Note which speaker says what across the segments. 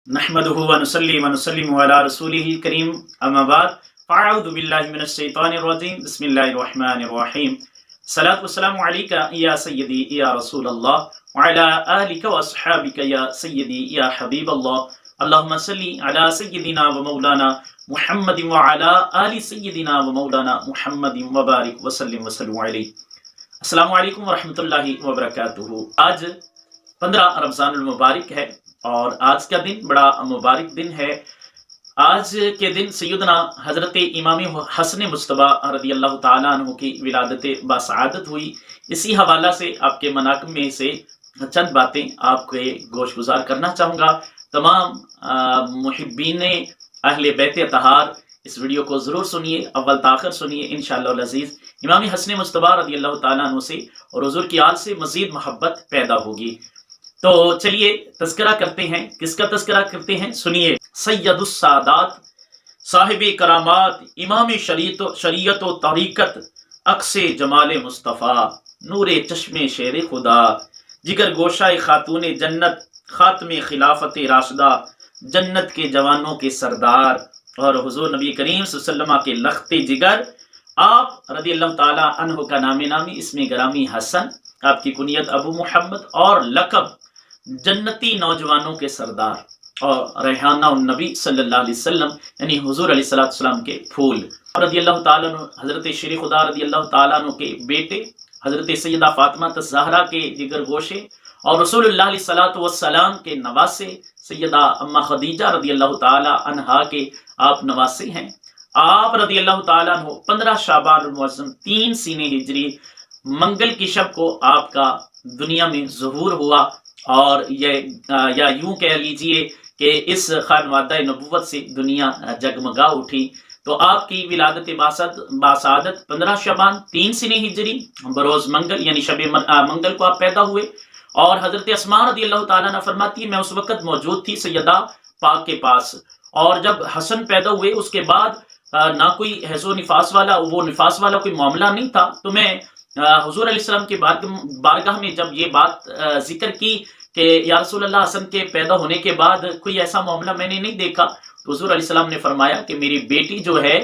Speaker 1: नहमदुहु व नुसल्ली व नुसल्लिमु अला रसूलिहिल करीम अम्मा बाद फ़अऊज़ु बिल्लाहि मिनश शैतानिर रजीम बिस्मिल्लाहिर रहमानिर रहीम सलातु वस्सलामु अलैका या सय्यदी या रसूलल्लाह व अला आलिका व अस्हाबिका या सय्यदी या हबीबल्लाह अल्लाहुम्मा सल्ली अला सय्यदिना व मौलाना मुहम्मदिन व अला आलि सय्यदिना व मौलाना मुहम्मदिन व बारिक व सल्लिम व सल्लु अलैहि। अस्सलामु अलैकुम व रहमतुल्लाहि व बरकातुहू। आज 15 रमज़ानुल मुबारक है और आज का दिन बड़ा मुबारक दिन है। आज के दिन सैयदना हजरत इमाम हसन मुस्तबा रदियल्लाहु ताला अन्हु की विलादत बासआदत हुई। इसी हवाला से आपके मनाक़िब में से चंद बातें आपके गोश गुजार करना चाहूँगा। तमाम मुहिब्बीन अहले बैत अतहार इस वीडियो को ज़रूर सुनिए, अव्वल ताखिर सुनिए। इंशाअल्लाह अज़ीज़ इमाम हसन मुस्तबा रदियल्लाहु ताला अन्हु से और हुज़ूर की आल से मज़ीद मोहब्बत पैदा होगी। तो चलिए तज़किरा करते हैं। किसका तज़किरा करते हैं, सुनिए। सैयदुस सादात, साहिब करामात, इमाम शरीयत व तरीक़त, अक्से जमाल मुस्तफ़ा, नूरे चश्मे शेर खुदा, जिगर गोशाए खातून जन्नत, खात्मे खिलाफत राशिदा, जन्नत के जवानों के सरदार और हुजूर नबी करीम सल्लल्लाहु अलैहि वसल्लम के लख्ते जिगर आप रदियल्लाहु ताला अन्हु का नामे नामी इसमें ग्रामी हसन, आपकी कुनियत अबू मुहम्मद और लक़ब जन्नती नौजवानों के सरदार और रेहाना नबी सल्लल्लाहु अलैहि वसल्लम यानी हुजूर अलैहिस्सलातु वस्सलाम के फूल रदियल्लाहु ताला अन्हु, हजरत शेर खुदा रदियल्लाहु ताला अन्हु के बेटे हजरत सैयदा फातिमा ज़हरा के जिगर गोशे और रसूलुल्लाह अलैहिस्सलातु वस्सलाम के नवासे सैयदा अम्मा खदीजा रदियल्लाहु ताला अन्हा के आप नवासे हैं। आप रदियल्लाहु ताला अन्हु 15 शाबान मुअज़्ज़म 3 सीने हिजरी मंगल की शब को आपका दुनिया में ज़ुहूर हुआ और ये या यूं कह लीजिए कि इस खानवादा नबुव्वत से दुनिया जगमगा उठी। तो आपकी विलादत बासआदत 15 शबान 3 सीने हिजरी बरोज़ मंगल यानी शब मंगल को आप पैदा हुए। और हजरत अस्मा रदियल्लाहु ताला अन्हा फरमाती है मैं उस वक़्त मौजूद थी सैयदा पाक के पास, और जब हसन पैदा हुए उसके बाद ना कोई हैज़ो निफास वाला वो निफास वाला कोई मामला नहीं था। तो मैं हुजूर अलैहिस्सलाम के बारगाह में जब ये बात जिक्र की कि या रसूल अल्लाह हसन के पैदा होने के बाद कोई ऐसा मामला मैंने नहीं देखा, तो हुजूर अलैहिस्सलाम ने फरमाया कि मेरी बेटी जो है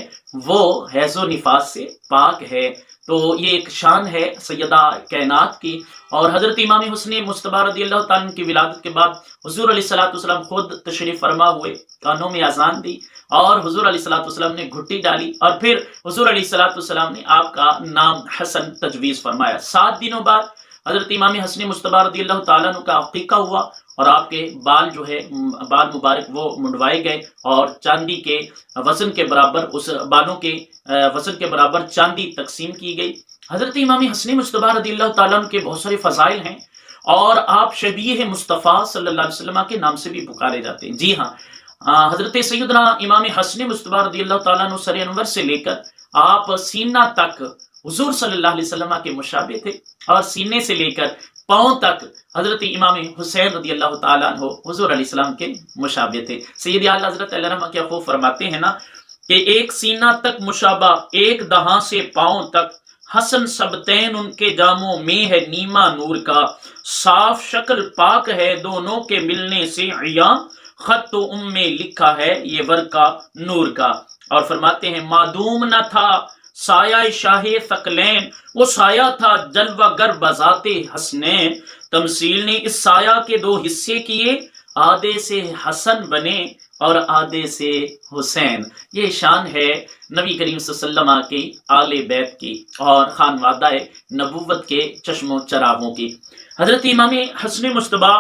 Speaker 1: वो हैज़ो निफास से पाक है। तो ये एक शान है सैयदा कायनात की। और हजरत इमाम हुस्न मुस्तबा रदियल्लाहु ताला अन्हु की विलादत के बाद हुजूर अलैहिस्सलातु वस्सलाम खुद तशरीफ फरमा हुए, कानों में अजान दी और हुजूर अलैहिस्सलातु वस्सलाम ने घुट्टी डाली और फिर हुजूर अलैहिस्सलातु वस्सलाम ने आपका नाम हसन तजवीज़ फरमाया। 7 दिनों बाद हजरत इमाम हसन मुस्तबा रदियल्लाहु ताला अन्हु का अक़ीक़ा हुआ और आपके बाल जो है बाल मुबारक वो मुंडवाए गए और चांदी के वज़न के बराबर उस बालों के वज़न के बराबर चांदी तकसीम की गई। हजरत इमाम हसन मुस्तबा रदियल्लाहु ताला अन्हु के बहुत सारे फ़ज़ाइल हैं और आप शबीह मुस्तफ़ा सल्लल्लाहु अलैहि वसल्लम के नाम से भी पुकारे जाते हैं। जी हाँ, हजरत सैयदना इमाम हसन मुस्तबा रदियल्लाहु ताला अन्हु सर अनवर से लेकर आप सीना तक हुजूर सल्लल्लाहु अलैहि वसल्लम के मुशाबे थे और सीने से लेकर पाँव तक हजरत इमाम हुसैन रदियल्लाहु ताला अन्हु हुजूर अलैहिस्सलाम के मुशाबे थे। सैयद आला हज़रत अलैहि क्या खूब फरमाते हैं ना कि एक सीना तक मुशाबा, एक दहां से पाँव तक, हसन सबतैन उनके जामों में है नीमा नूर का, साफ शक्ल पाक है दोनों के मिलने से अया, खत तो उम्मे लिखा है ये वर्का नूर का। और फरमाते हैं मादूम न था साया शाहे सकलैन, वो साया था जलवागर बजाते हसनैन, तमसील ने इस साया के 2 हिस्से किए, आधे से हसन बने और आधे से हुसैन। ये शान है नबी करीम सल्लल्लाहु अलैहि वसल्लम की आले बैत की और खानवादा नबुव्वत के चश्मो चरागों की। हजरत इमाम हसन मुस्तबा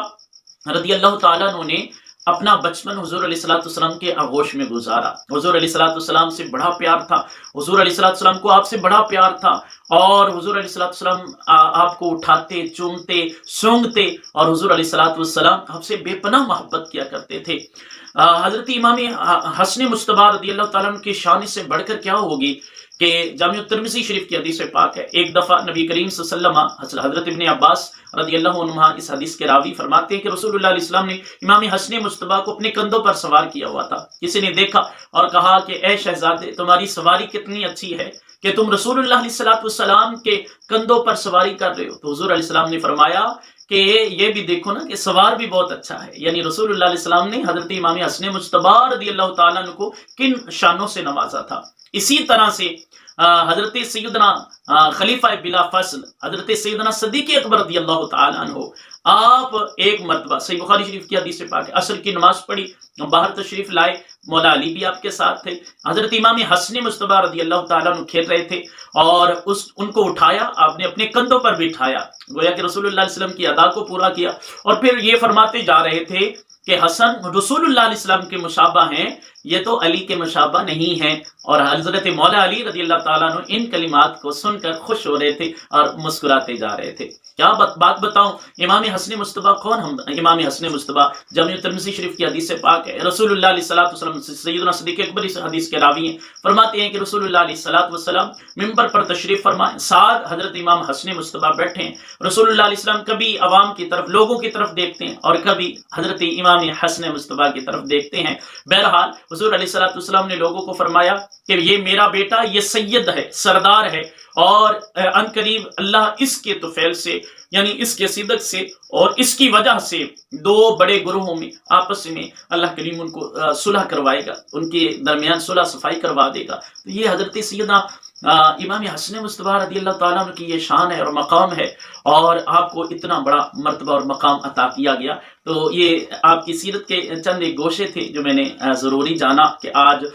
Speaker 1: रदियल्लाहु ताला अन्हु ने अपना बचपन हुजूर अलैहिस्सलातु वस्सलाम के आगोश में गुजारा। हुजूर अलैहिस्सलातु वस्सलाम से बड़ा प्यार था, हुजूर अलैहिस्सलातु वस्सलाम को आपसे बड़ा प्यार था और हुजूर अलैहिस्सलातु वस्सलाम आपको उठाते, चूमते, सूंघते और हुजूर अलैहिस्सलातु वस्सलाम आपसे बेपनाह मोहब्बत किया करते थे। हजरत इमाम हसन मुस्तबा रदियल्लाहु ताला अन्हु की शान से बढ़कर क्या होगी कि जामिउ तिर्मिज़ी शरीफ की हदीस पाक है। एक दफ़ा नबी करीम सल्लल्लाहु अलैहि वसल्लम हजरत इब्न अब्बास रदियल्लाहु अन्हुमा इस हदीस के रावी फरमाते हैं कि रसूलुल्लाह अलैहि वसल्लम ने इमाम हसन मुस्तबा को अपने कंधों पर सवार किया हुआ था। किसी ने देखा और कहा कि ए शहजादे तुम्हारी सवारी कितनी अच्छी है कि तुम रसूलुल्लाह अलैहिस्सलातु वस्सलाम के कंधों पर सवारी कर रहे हो। तो हुजूर अलैहिस्सलाम ने फरमाया کہ یہ بھی دیکھو نا کہ سوار بھی بہت اچھا ہے، یعنی رسول اللہ علیہ السلام نے حضرت امام حسن مجتبی رضی اللہ تعالیٰ عنہ کو کن شانوں سے نوازا تھا۔ اسی طرح سے حضرت سیدنا خلیفہ بلا فصل حضرت سیدنا صدیق اکبر رضی اللہ تعالیٰ عنہ، آپ ایک مرتبہ صحیح بخاری شریف کی حدیث پاک ہے، عصر کی نماز پڑھی، باہر تشریف لائے، مولا علی بھی آپ کے ساتھ تھے، حضرت امام حسن مجتبی رضی اللہ تعالیٰ عنہ کھیل رہے تھے اور ان کو اٹھایا، آپ نے اپنے کندھوں پر بٹھایا، گویا کہ رسول اللہ علیہ وسلم کی ادا کو پورا کیا، اور پھر یہ فرماتے جا رہے تھے کہ حسن رسول اللہ علیہ السلام کے مشابہ ہیں، یہ تو علی کے مشابہ نہیں ہیں، اور حضرت مولا علی رضی اللہ تعالیٰ عنہ ان کلمات کو سن کر خوش ہو رہے تھے اور مسکراتے جا رہے تھے۔ کیا بات بتاؤں، امام حسن مجتبی کون ہم؟ امام حسن مجتبی جامع ترمذی شریف کی حدیث سے پاک ہے، رسول اللہ علیہ السلام سیدنا صدیق اکبر اس حدیث کے راوی ہیں، فرماتے ہیں کہ رسول اللہ علیہ السلام ممبر پر تشریف فرمائیں، ساتھ حضرت امام حسن مجتبی بیٹھے ہیں، رسول اللہ علیہ السلام کبھی عوام کی طرف، لوگوں کی طرف دیکھتے ہیں اور کبھی حضرت امام حسن مجتبی کی طرف دیکھتے ہیں۔ بہرحال حضور علیہ السلام نے لوگوں کو فرمایا کہ یہ میرا بیٹا، یہ سید ہے، سردار ہے، اور ان قریب اللہ اس کے طفیل سے، یعنی اس کے صدق سے اور اس کی وجہ سے دو بڑے گروہوں میں آپس میں اللہ کریم ان کو صلح کروائے گا، ان کے درمیان صلح صفائی کروا دے گا۔ تو یہ حضرت سیدنا امام حسن مجتبی رضی اللہ تعالیٰ عنہ کی یہ شان ہے اور مقام ہے، اور آپ کو اتنا بڑا مرتبہ اور مقام عطا کیا گیا۔ تو یہ آپ کی سیرت کے چند ایک گوشے تھے جو میں نے ضروری جانا کہ آج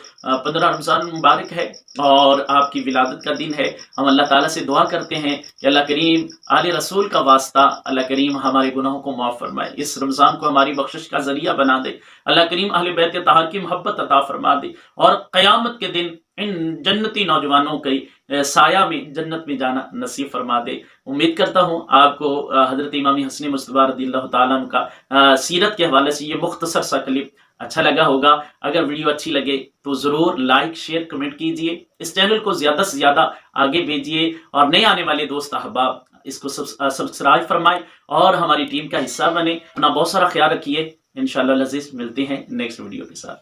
Speaker 1: 15 رمضان مبارک ہے اور آپ کی ولادت کا دن ہے۔ ہم اللہ تعالیٰ سے دعا کرتے ہیں کہ اللہ کریم آل رسول کا واسطہ، اللہ کریم ہمارے گناہوں کو معاف فرمائے، اس رمضان کو ہماری بخشش کا ذریعہ بنا دے، اللہ کریم اہل بیت طاہر کی محبت عطا فرما دے، اور قیامت کے دن ان جنتی نوجوانوں کے سایہ میں جنت میں جانا نصیب فرما دے۔ امید کرتا ہوں آپ کو حضرت امام حسن مجتبی رضی اللہ تعالیٰ عنہ کا سیرت کے حوالے سے یہ مختصر سا کلپ اچھا لگا ہوگا۔ اگر ویڈیو اچھی لگے تو ضرور لائک، شیئر، کمنٹ کیجئے، اس چینل کو زیادہ سے زیادہ آگے بھیجئے، اور نئے آنے والے دوست احباب اس کو سبسکرائب فرمائیں اور ہماری ٹیم کا حصہ بنے۔ اپنا بہت سارا خیال رکھیے، انشاءاللہ العزیز ملتے ہیں نیکسٹ ویڈیو کے ساتھ۔